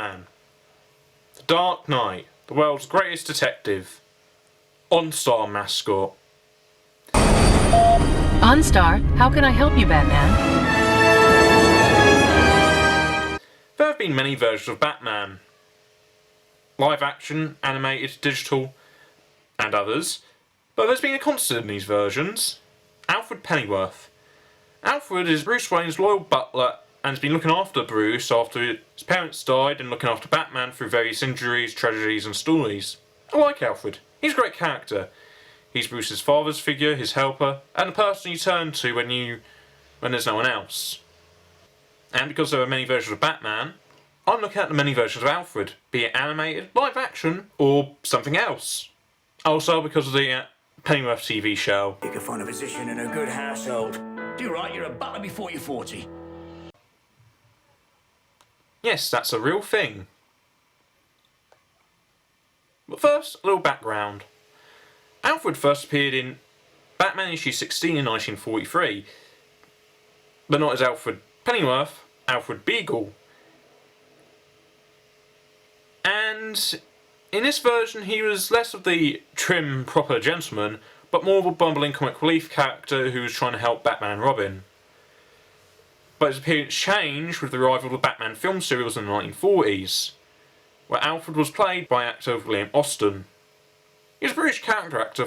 Batman. The Dark Knight, the world's greatest detective. OnStar mascot. OnStar, how can I help you, Batman? There have been many versions of Batman. Live action, animated, digital, and others. But there's been a constant in these versions. Alfred Pennyworth. Alfred is Bruce Wayne's loyal butler and has been looking after Bruce after his parents died and looking after Batman through various injuries, tragedies and stories. I like Alfred. He's a great character. He's Bruce's father's figure, his helper, and the person you turn to when there's no one else. And because there are many versions of Batman, I'm looking at the many versions of Alfred, be it animated, live action, or something else. Also because of the Pennyworth TV show. You can find a position in a good household. Do right, you're a butler before you're 40. Yes, that's a real thing. But first, a little background. Alfred first appeared in Batman issue 16 in 1943, but not as Alfred Pennyworth, Alfred Beagle. And in this version he was less of the trim, proper gentleman, but more of a bumbling comic relief character who was trying to help Batman and Robin. But his appearance changed with the arrival of the Batman film series in the 1940s, where Alfred was played by actor William Austin. He was a British character actor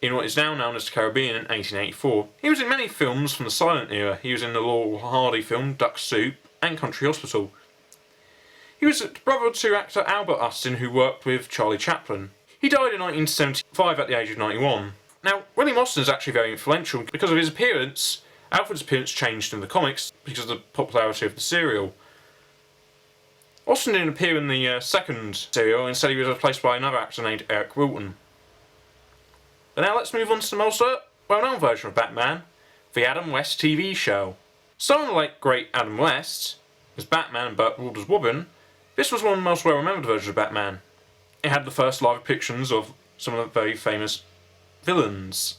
in what is now known as the Caribbean in 1884. He was in many films from the silent era. He was in the Laurel Hardy film Duck Soup and Country Hospital. He was the brother to actor Albert Austin, who worked with Charlie Chaplin. He died in 1975 at the age of 91. Now, William Austin is actually very influential because of his appearance. Alfred's appearance changed in the comics because of the popularity of the serial. Austin didn't appear in the second serial, instead he was replaced by another actor named Eric Wilton. But now let's move on to the most well-known version of Batman, the Adam West TV show. Starring the late great Adam West as Batman and Burt Reynolds' Robin, this was one of the most well-remembered versions of Batman. It had the first live depictions of some of the very famous villains,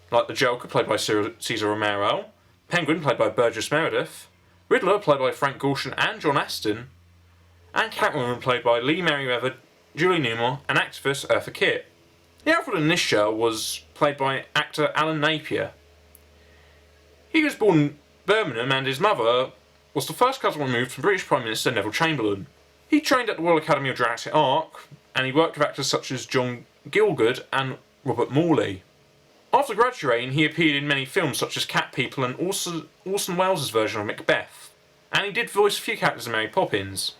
like the Joker, played by Cesar Romero, Penguin, played by Burgess Meredith, Riddler, played by Frank Gorshin and John Astin, and Catwoman, played by Lee Merriweather, Julie Newmar, and activist Eartha Kitt. The Alfred in this show was played by actor Alan Napier. He was born in Birmingham and his mother was the first cousin removed from British Prime Minister Neville Chamberlain. He trained at the Royal Academy of Dramatic Art and he worked with actors such as John Gielgud and Robert Morley. After graduating, he appeared in many films such as Cat People and Orson Welles' version of Macbeth, and he did voice a few characters in Mary Poppins.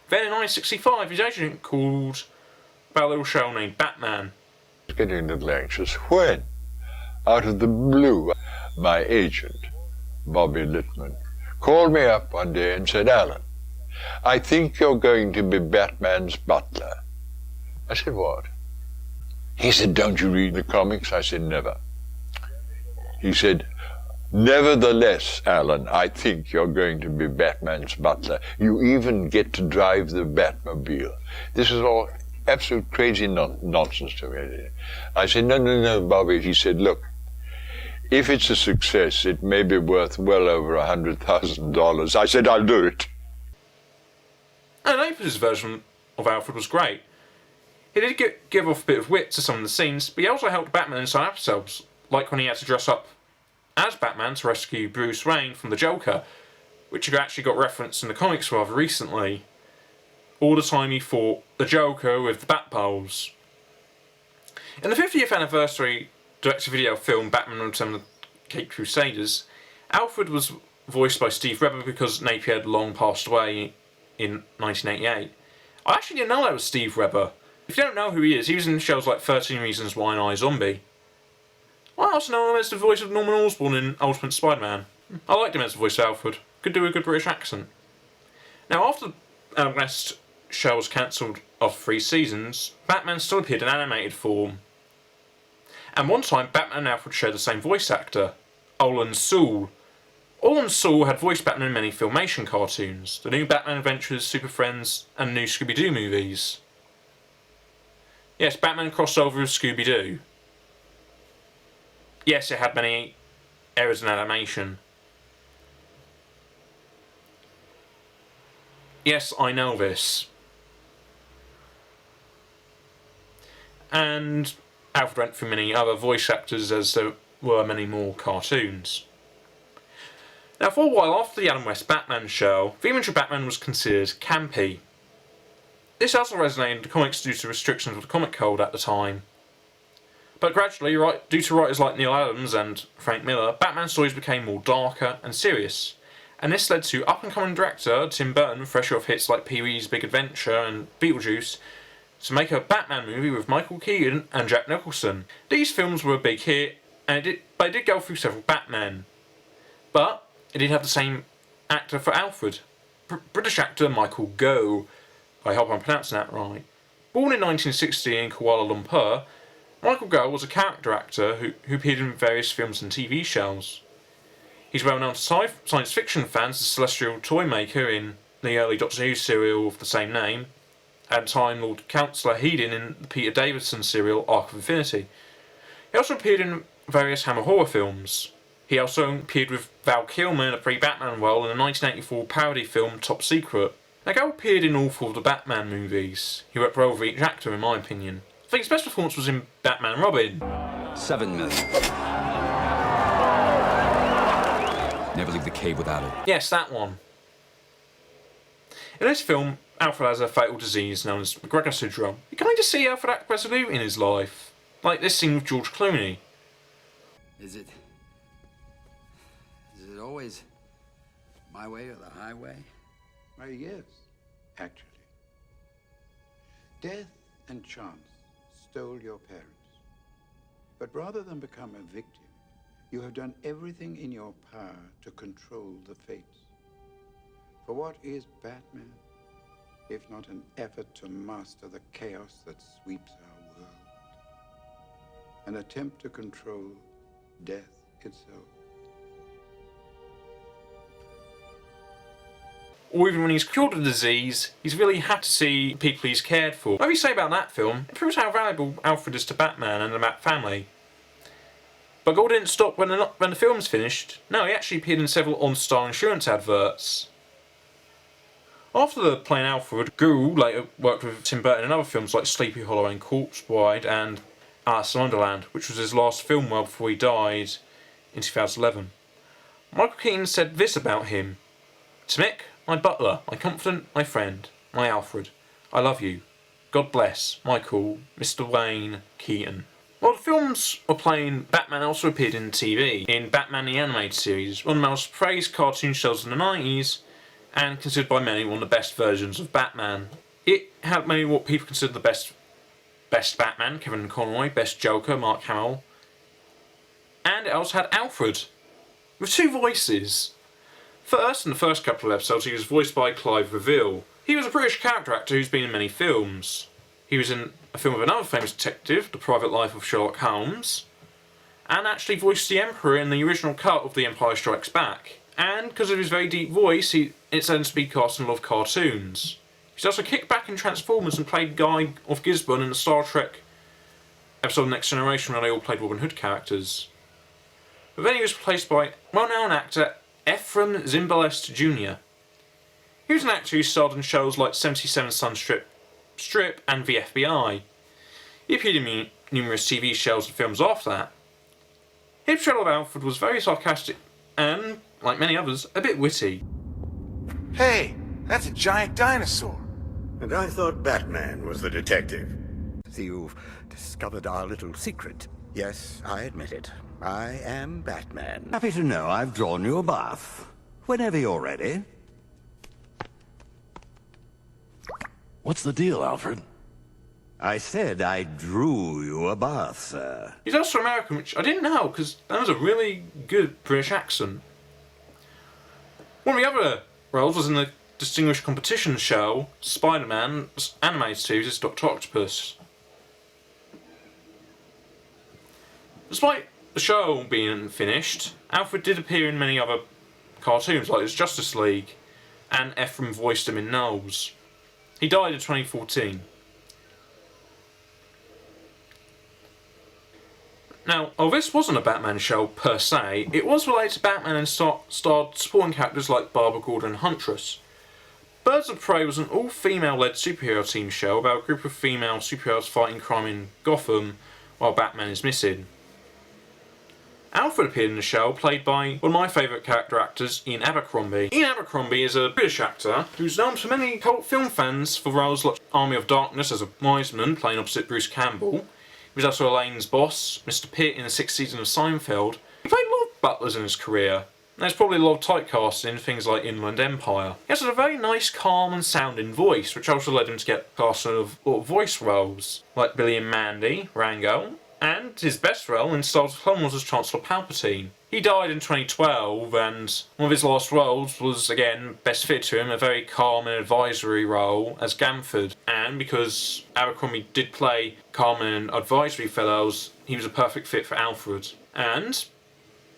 Then in 1965, his agent called about a little show named Batman. I was getting a little anxious when, out of the blue, my agent, Bobby Littman, called me up one day and said, "Alan, I think you're going to be Batman's butler." I said, "What?" He said, "Don't you read the comics?" I said, "Never." He said, "Nevertheless, Alan, I think you're going to be Batman's butler. You even get to drive the Batmobile." This is all absolute crazy nonsense to me. I said, No, Bobby." He said, "Look, if it's a success, it may be worth well over $100,000. I said, "I'll do it." And Napier's version of Alfred was great. He did give off a bit of wit to some of the scenes, but he also helped Batman in some episodes, like when he had to dress up as Batman to rescue Bruce Wayne from the Joker, which actually got referenced in the comics rather recently. All the time he fought the Joker with the Bat-Poles. In the 50th anniversary direct-to-video film Batman Return of the Caped Crusaders, Alfred was voiced by Steve Rebber because Napier had long passed away in 1988. I actually didn't know that was Steve Rebber. If you don't know who he was in shows like 13 Reasons Why and iZombie. I also know him as the voice of Norman Osborn in Ultimate Spider-Man. I liked him as the voice of Alfred. Could do a good British accent. Now, after the Adam West show was cancelled after 3 seasons, Batman still appeared in animated form. And one time, Batman and Alfred shared the same voice actor, Olan Sewell. Olan Sewell had voiced Batman in many Filmation cartoons, the new Batman Adventures, Super Friends, and new Scooby-Doo movies. Yes, Batman crossed over with Scooby-Doo. Yes, it had many errors in animation. Yes, I know this. And Alfred went through many other voice actors, as there were many more cartoons. Now, for a while after the Adam West Batman show, the image of Batman was considered campy. This also resonated in the comics due to restrictions of the comic code at the time. But gradually, due to writers like Neil Adams and Frank Miller, Batman stories became more darker and serious. And this led to up-and-coming director Tim Burton, fresh off hits like Pee-wee's Big Adventure and Beetlejuice, to make a Batman movie with Michael Keaton and Jack Nicholson. These films were a big hit, and they did go through several Batmen. But it did have the same actor for Alfred, British actor Michael Gough. I hope I'm pronouncing that right. Born in 1960 in Kuala Lumpur, Michael Gough was a character actor who appeared in various films and TV shows. He's well known to science fiction fans as the Celestial Toy Maker in the early Doctor Who serial of the same name, and Time Lord Councillor Hedin in the Peter Davison serial Arc of Infinity. He also appeared in various Hammer horror films. He also appeared with Val Kilmer in a pre-Batman role in the 1984 parody film Top Secret. Now, Gough appeared in all four of the Batman movies. He worked well with each actor, in my opinion. I think his best performance was in Batman and Robin. 7 million. Never leave the cave without it. Yes, that one. In this film, Alfred has a fatal disease known as McGregor syndrome. You kind of see Alfred act resolute in his life. Like this scene with George Clooney. Is it always my way or the highway? Why, yes, actually. Death and chance stole your parents. But rather than become a victim, you have done everything in your power to control the fates. For what is Batman, if not an effort to master the chaos that sweeps our world? An attempt to control death itself. Or even when he's cured of the disease, he's really happy to see people he's cared for. Whatever you say about that film, it proves how valuable Alfred is to Batman and the Bat family. But Gough didn't stop when the film's finished. No, he actually appeared in several OnStar insurance adverts. After playing Alfred, Gough later worked with Tim Burton in other films like Sleepy Hollow and Corpse Bride and Alice in Wonderland, which was his last film well before he died in 2011. Michael Keaton said this about him: "To Mick, my butler, my confidant, my friend, my Alfred. I love you. God bless, Michael, Mr. Wayne Keaton." While the films were playing, Batman also appeared in TV, in Batman the Animated Series, one of the most praised cartoon shows in the 90s, and considered by many one of the best versions of Batman. It had many what people consider the best Batman, Kevin Conroy, best Joker, Mark Hamill, and it also had Alfred, with two voices. First, in the first couple of episodes, he was voiced by Clive Reveal. He was a British character actor who's been in many films. He was in a film of another famous detective, The Private Life of Sherlock Holmes, and actually voiced the Emperor in the original cut of The Empire Strikes Back. And because of his very deep voice, it's then to be cast in a lot of cartoons. He's also kicked back in Transformers and played Guy of Gisborne in the Star Trek episode Next Generation, where they all played Robin Hood characters. But then he was replaced by well-known actor Ephraim Zimbalist Jr. He was an actor who starred in shows like 77 Sun Strip and The FBI. He appeared in numerous TV shows and films after that. His portrayal of Alfred was very sarcastic and, like many others, a bit witty. Hey, that's a giant dinosaur. And I thought Batman was the detective. So you've discovered our little secret. Yes, I admit it. I am Batman. Happy to know I've drawn you a bath. Whenever you're ready. What's the deal, Alfred? I said I drew you a bath, sir. He's also American, which I didn't know, because that was a really good British accent. One of the other roles was in the distinguished competition show Spider-Man's animated series as Dr. Octopus. Despite the show being finished, Alfred did appear in many other cartoons like his Justice League, and Ephraim voiced him in Knowles. He died in 2014. Now, although this wasn't a Batman show per se, it was related to Batman and starred supporting characters like Barbara Gordon and Huntress. Birds of Prey was an all-female led superhero team show about a group of female superheroes fighting crime in Gotham while Batman is missing. Alfred appeared in the show, played by one of my favourite character actors, Ian Abercrombie. Ian Abercrombie is a British actor who's known to many cult film fans for roles like Army of Darkness as a Wiseman, playing opposite Bruce Campbell. He was also Elaine's boss, Mr. Pitt in the 6th season of Seinfeld. He played a lot of butlers in his career. There's probably a lot of typecasting in things like Inland Empire. He has a very nice, calm and sounding voice, which also led him to get cast in a lot of voice roles, like Billy and Mandy, Rango, and his best role in Star Wars Clone Wars as Chancellor Palpatine. He died in 2012, and one of his last roles was, again, best fit to him, a very calm and advisory role as Gamford. And because Abercrombie did play calm and advisory fellows, he was a perfect fit for Alfred. And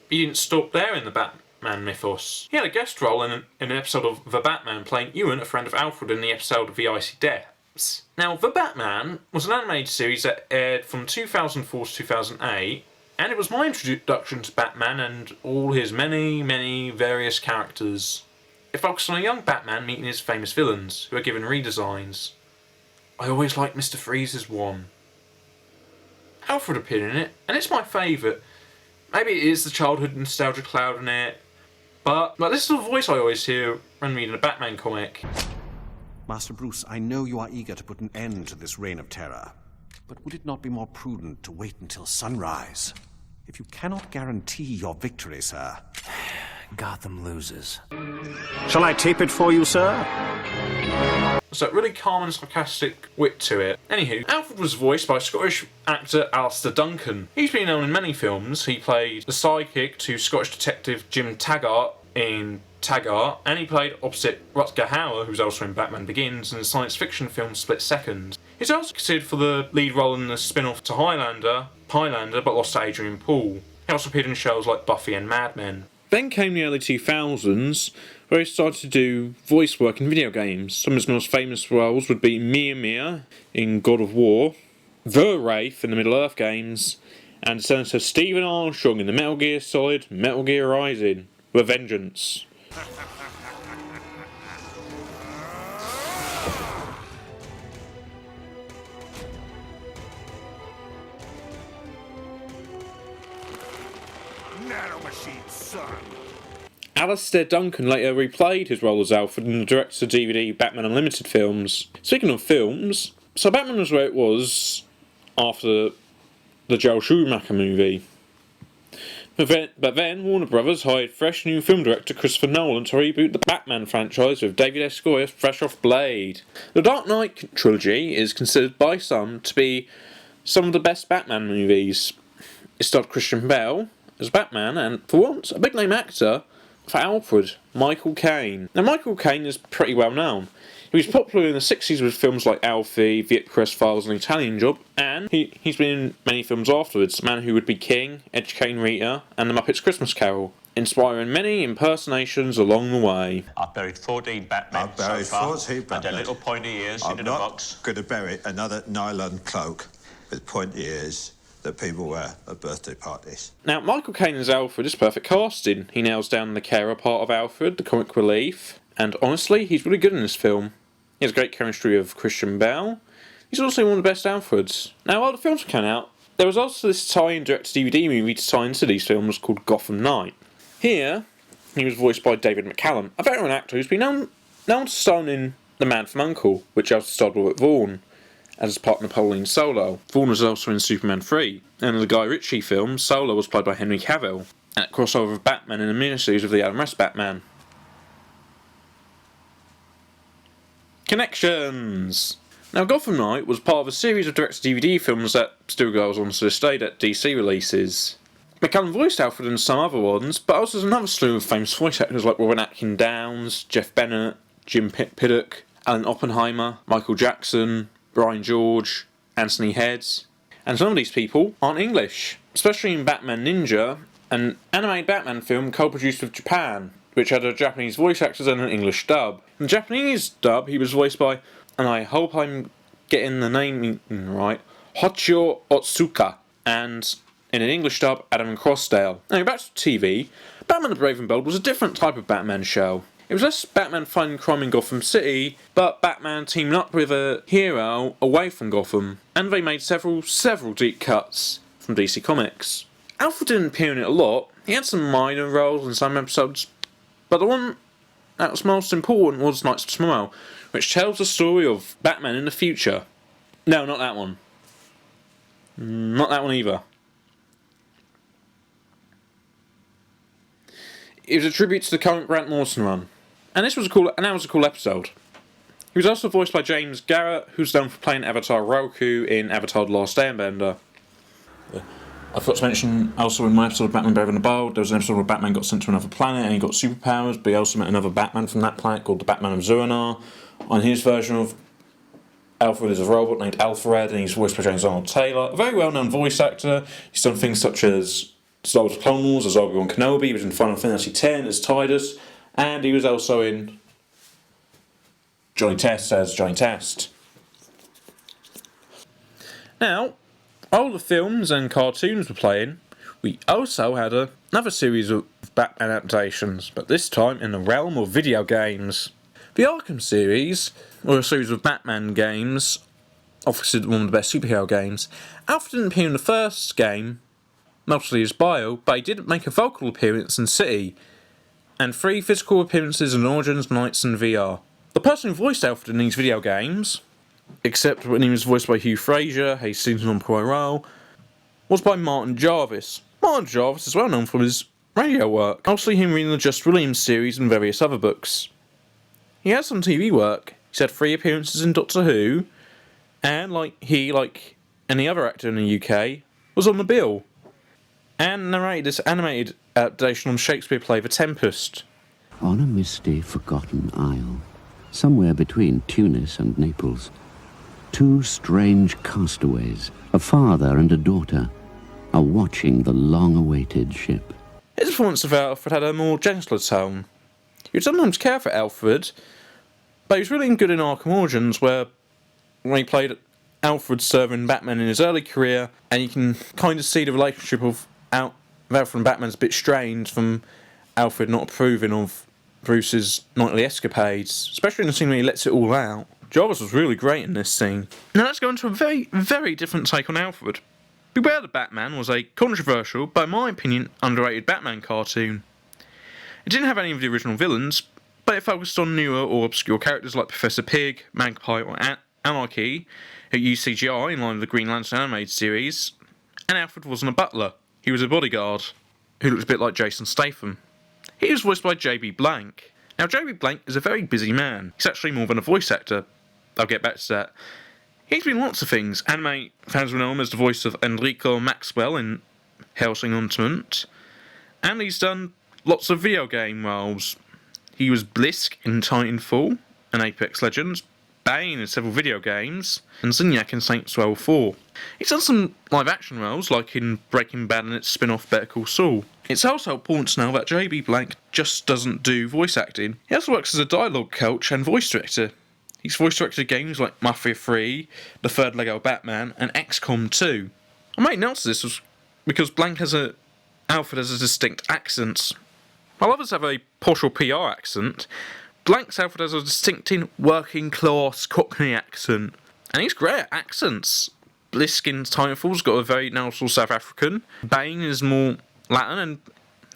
he didn't stop there in the Batman mythos. He had a guest role in an episode of The Batman, playing Ewan, a friend of Alfred, in the episode of The Icy Depths. Now, The Batman was an animated series that aired from 2004 to 2008, and it was my introduction to Batman and all his many, many various characters. It focused on a young Batman meeting his famous villains, who are given redesigns. I always liked Mr. Freeze's one. Alfred appeared in it, and it's my favourite. Maybe it is the childhood nostalgia cloud in it, but this is the voice I always hear when reading a Batman comic. Master Bruce, I know you are eager to put an end to this reign of terror, but would it not be more prudent to wait until sunrise? If you cannot guarantee your victory, sir... Gotham loses. Shall I tape it for you, sir? There's that really calm and sarcastic wit to it. Anywho, Alfred was voiced by Scottish actor Alistair Duncan. He's been known in many films. He played the sidekick to Scottish detective Jim Taggart in Taggart, and he played opposite Rutger Hauer, who's also in Batman Begins, and the science fiction film Split Second. He's also considered for the lead role in the spin-off to Highlander, but lost to Adrian Paul. He also appeared in shows like Buffy and Mad Men. Then came the early 2000s, where he started to do voice work in video games. Some of his most famous roles would be Mia in God of War, the Wraith in the Middle-earth games, and Senator Stephen Armstrong in the Metal Gear Solid Metal Gear Rising, Revengence. Nanomachine, son. Alistair Duncan later replayed his role as Alfred in the direct-to-DVD Batman Unlimited films. Speaking of films, so Batman was where it was after the Joel Schumacher movie. But then Warner Brothers hired fresh new film director Christopher Nolan to reboot the Batman franchise with David S. Goyer fresh off Blade. The Dark Knight trilogy is considered by some to be some of the best Batman movies. It starred Christian Bale as Batman and, for once, a big-name actor for Alfred, Michael Caine. Now, Michael Caine is pretty well known. He was popular in the 60s with films like Alfie, The Icarus Files and The Italian Job, and he's been in many films afterwards, Man Who Would Be King, Educating Rita, and The Muppets Christmas Carol, inspiring many impersonations along the way. I've buried 14 Batmen so far, and their little pointy ears in a box. I'm not going to bury another nylon cloak with pointy ears that people wear at birthday parties. Now, Michael Caine as Alfred is perfect casting. He nails down the carer part of Alfred, the comic relief, and honestly, he's really good in this film. He has great chemistry with Christian Bale. He's also one of the best Alfreds. Now, while the films were coming out, there was also this tie-in direct-to-DVD movie to tie into these films called Gotham Knight. Here, he was voiced by David McCallum, a veteran actor who's been known to star in The Man from U.N.C.L.E., which also starred Robert Vaughn as his partner Napoleon Solo. Vaughn was also in Superman 3, and in the Guy Ritchie film, Solo was played by Henry Cavill, at crossover of Batman in a miniseries of the Adam West Batman. Connections! Now, Gotham Knight was part of a series of direct-to-DVD films that still goes on to this day at DC releases. McCallum voiced Alfred in some other ones, but also there's another slew of famous voice actors like Robin Atkin Downes, Jeff Bennett, Jim Piddock, Alan Oppenheimer, Michael Jackson, Brian George, Anthony Heads, and some of these people aren't English, especially in Batman Ninja, an animated Batman film co-produced with Japan, which had a Japanese voice actors and an English dub. In the Japanese dub, he was voiced by, and I hope I'm getting the name right, Hochio Otsuka, and in an English dub, Adam Crossdale. Now, back to TV, Batman the Brave and Bold was a different type of Batman show. It was less Batman fighting crime in Gotham City, but Batman teaming up with a hero away from Gotham, and they made several deep cuts from DC Comics. Alfred didn't appear in it a lot. He had some minor roles in some episodes, but the one that was most important was Knights of Tomorrow, which tells the story of Batman in the future. No, not that one. Not that one either. It was a tribute to the current Grant Morrison run. And that was a cool episode. He was also voiced by James Garrett, who's known for playing Avatar Roku in Avatar The Last Airbender. I forgot to mention, also in my episode of Batman Brave and the Bold, there was an episode where Batman got sent to another planet and he got superpowers, but he also met another Batman from that planet called the Batman of Zuranar. On his version of Alfred is a robot named Alfred, and he's voiced by James Arnold Taylor, a very well-known voice actor. He's done things such as Star Wars Clone Wars as Obi-Wan Kenobi, he was in Final Fantasy X as Tidus, and he was also in Johnny Test as Johnny Test. Now, while the films and cartoons were playing, we also had another series of Batman adaptations, but this time in the realm of video games. The Arkham series, or a series of Batman games, obviously one of the best superhero games. Alfred didn't appear in the first game, mostly his bio, but he did make a vocal appearance in City, and 3 physical appearances in Origins, Knights and VR. The person who voiced Alfred in these video games, except when he was voiced by Hugh Fraser, Hastings on Poirot, was by Martin Jarvis. Martin Jarvis is well known for his radio work, mostly him reading the Just Williams series and various other books. He has some TV work. He's had 3 appearances in Doctor Who, and like any other actor in the UK, was on the bill, and narrated this animated adaptation on Shakespeare play The Tempest. On a misty, forgotten isle, somewhere between Tunis and Naples, 2 strange castaways, a father and a daughter, are watching the long-awaited ship. His performance of Alfred had a more gentler tone. You would sometimes care for Alfred, but he was really good in Arkham Origins, where when he played Alfred serving Batman in his early career, and you can kind of see the relationship of Alfred and Batman's a bit strained from Alfred not approving of Bruce's nightly escapades, especially in the scene where he lets it all out. Jarvis was really great in this scene. Now let's go into a very, very different take on Alfred. Beware the Batman was a controversial, but in my opinion, underrated Batman cartoon. It didn't have any of the original villains, but it focused on newer or obscure characters like Professor Pig, Magpie or Anarchy, who used CGI in line with the Green Lantern animated series, and Alfred wasn't a butler, he was a bodyguard, who looked a bit like Jason Statham. He was voiced by J.B. Blank. Now J.B. Blank is a very busy man, he's actually more than a voice actor, I'll get back to that. He's been lots of things. Anime fans will know him as the voice of Enrico Maxwell in Hellsing Ultimate, and he's done lots of video game roles. He was Blisk in Titanfall and Apex Legends, Bane in several video games, and Zinyak in Saints Row 4. He's done some live action roles, like in Breaking Bad and its spin-off Better Call Saul. It's also important to know that J.B. Blank just doesn't do voice acting. He also works as a dialogue coach and voice director. He's voice directed games like Mafia 3, the third Lego Batman, and XCOM 2. I made notes of this was because Blank Alfred has a distinct accent. While others have a posh or PR accent, Blank's Alfred has a distinctive working-class Cockney accent. And he's great at accents. Blisk in Titanfall's got a very nasal South African. Bane is more Latin, and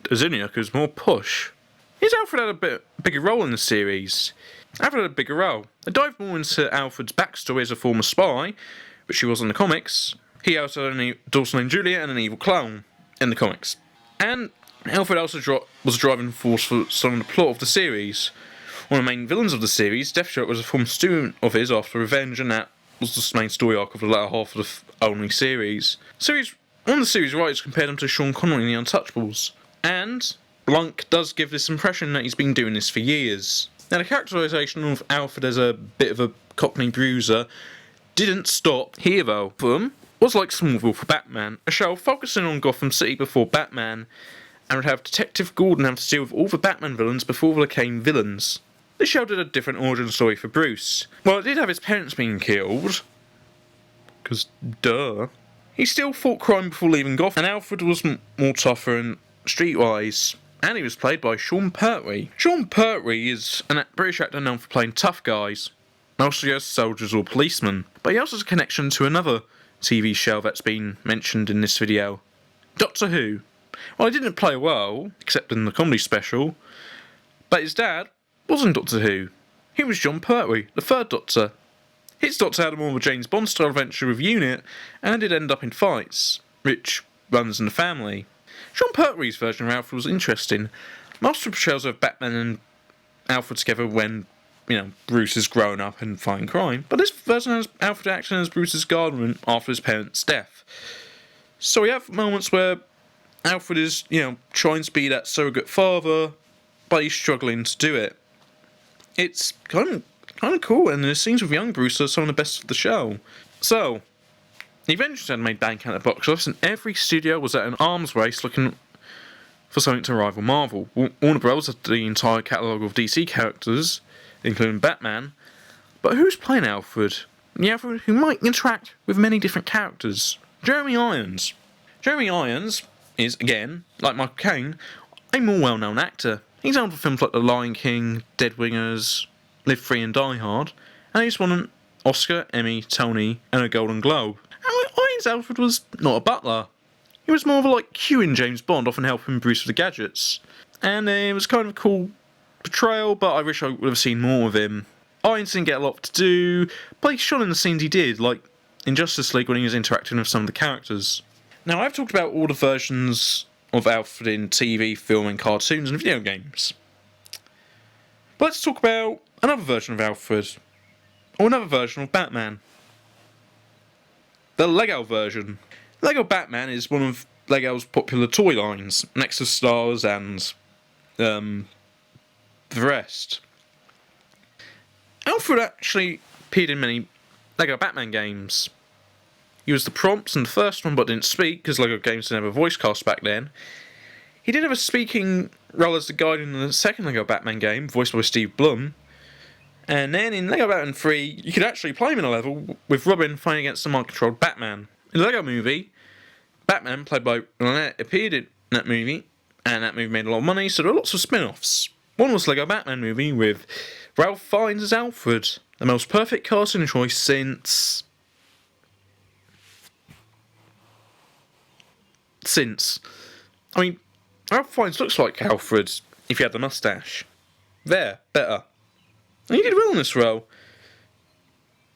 Zinyak is more push. He's Alfred had a bit bigger role in the series. Alfred had a bigger role. They dived more into Alfred's backstory as a former spy, which he was in the comics. He also had a daughter named Julia and an evil clone in the comics. And Alfred also was a driving force for some of the plot of the series. One of the main villains of the series, Deathstroke, was a former student of his after Revenge, and that was the main story arc of the latter half of the only series. One of the series writers compared him to Sean Connery in The Untouchables, and Blank does give this impression that he's been doing this for years. Now, the characterisation of Alfred as a bit of a Cockney bruiser didn't stop here, though. Gotham was like Smallville for Batman, a show focusing on Gotham City before Batman, and would have Detective Gordon have to deal with all the Batman villains before they became villains. This show did a different origin story for Bruce. While it did have his parents being killed, because duh, he still fought crime before leaving Gotham, and Alfred was more tougher and streetwise. and he was played by Sean Pertwee. Sean Pertwee is a British actor known for playing tough guys, mostly as soldiers or policemen, but he also has a connection to another TV show that's been mentioned in this video, Doctor Who. Well, he didn't play well, except in the comedy special, but his dad wasn't Doctor Who. He was John Pertwee, the third Doctor. His Doctor had a more of a James Bond-style adventure with UNIT, and did end up in fights, which runs in the family. Sean Pertwee's version of Alfred was interesting. Most of the portrayals of Batman and Alfred together when, Bruce is grown up and fighting crime, but this version has Alfred acting as Bruce's guardian after his parents' death. So we have moments where Alfred is, trying to be that surrogate father, but he's struggling to do it. It's kind of cool, and the scenes with young Bruce are some of the best of the show. So, the Vengence had made bank at the box office, and every studio was at an arms race looking for something to rival Marvel. Warner Bros. Had the entire catalogue of DC characters, including Batman, but who's playing Alfred? The Alfred who might interact with many different characters. Jeremy Irons. Jeremy Irons is, again, like Michael Caine, a more well-known actor. He's known for films like The Lion King, Dead Wingers, Live Free and Die Hard, and he's won an Oscar, Emmy, Tony, and a Golden Globe. Irons' Alfred was not a butler. He was more of a Q in James Bond, often helping Bruce with the gadgets. And it was kind of a cool portrayal, but I wish I would have seen more of him. Irons didn't get a lot to do, but he shone in the scenes he did, like in Justice League when he was interacting with some of the characters. Now, I've talked about all the versions of Alfred in TV, film, and cartoons and video games. But let's talk about another version of Alfred, or another version of Batman. The Lego version. Lego Batman is one of Lego's popular toy lines, next to Star Wars and the rest. Alfred actually appeared in many Lego Batman games. He was the prompts in the first one but didn't speak, because Lego games didn't have a voice cast back then. He did have a speaking role as the guide in the second Lego Batman game, voiced by Steve Blum. And then in Lego Batman 3, you could actually play him in a level with Robin fighting against the mind-controlled Batman. In the Lego movie, Batman, played by Lynette, appeared in that movie, and that movie made a lot of money, so there were lots of spin-offs. One was Lego Batman movie with Ralph Fiennes as Alfred, the most perfect cartoon choice since... I mean, Ralph Fiennes looks like Alfred if he had the moustache. There, better. And he did well in this role.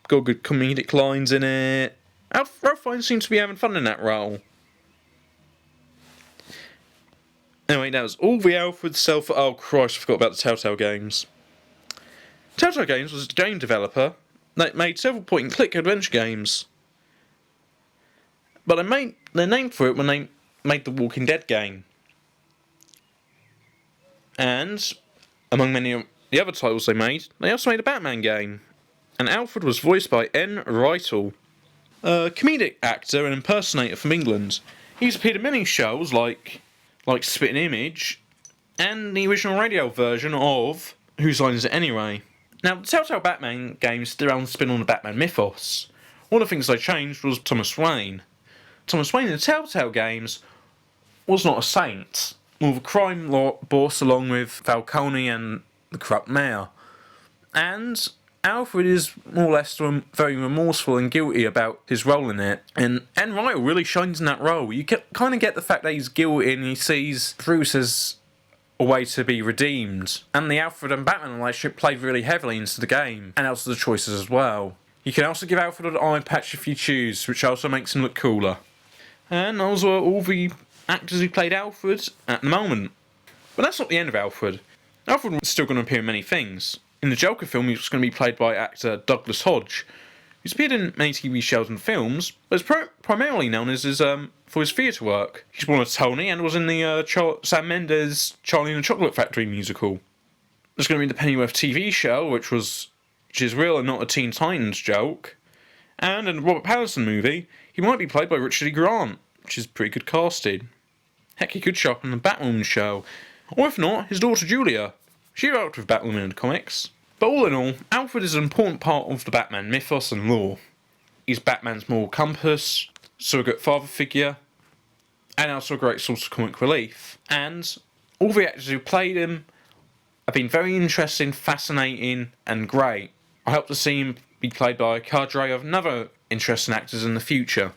Got good comedic lines in it. Ralph Fiennes seems to be having fun in that role. Anyway, that was all the Alfred self. Oh Christ, I forgot about the Telltale games. Telltale Games was a game developer that made several point-and-click adventure games. But they made their name for it when they made the Walking Dead game. And, among many of the other titles they also made a Batman game. And Alfred was voiced by Enn Reitel, a comedic actor and impersonator from England. He's appeared in many shows like Spitting Image, and the original radio version of Whose Line Is It Anyway? Now, the Telltale Batman games still around spin on the Batman mythos. One of the things they changed was Thomas Wayne. Thomas Wayne in the Telltale games was not a saint, more of a crime boss along with Falcone and the corrupt mayor. And Alfred is more or less very remorseful and guilty about his role in it. And Enn Reitel really shines in that role. You kind of get the fact that he's guilty and he sees Bruce as a way to be redeemed. And the Alfred and Batman relationship played really heavily into the game, and also the choices as well. You can also give Alfred an eye patch if you choose, which also makes him look cooler. And those are all the actors who played Alfred at the moment. But that's not the end of Alfred. Alfred was still going to appear in many things. In the Joker film, he was going to be played by actor Douglas Hodge, who's appeared in many TV shows and films, but is primarily known as for his theatre work. He's won a Tony and was in the Sam Mendes Charlie and the Chocolate Factory musical. There's going to be the Pennyworth TV show, which is real and not a Teen Titans joke. And in the Robert Pattinson movie, he might be played by Richard E. Grant, which is pretty good casting. Heck, he could show up in the Batwoman show. Or if not, his daughter Julia. She worked with Batwoman in the comics. But all in all, Alfred is an important part of the Batman mythos and lore. He's Batman's moral compass, surrogate father figure, and also a great source of comic relief. And All the actors who played him have been very interesting, fascinating and great. I hope to see him be played by a cadre of another interesting actors in the future.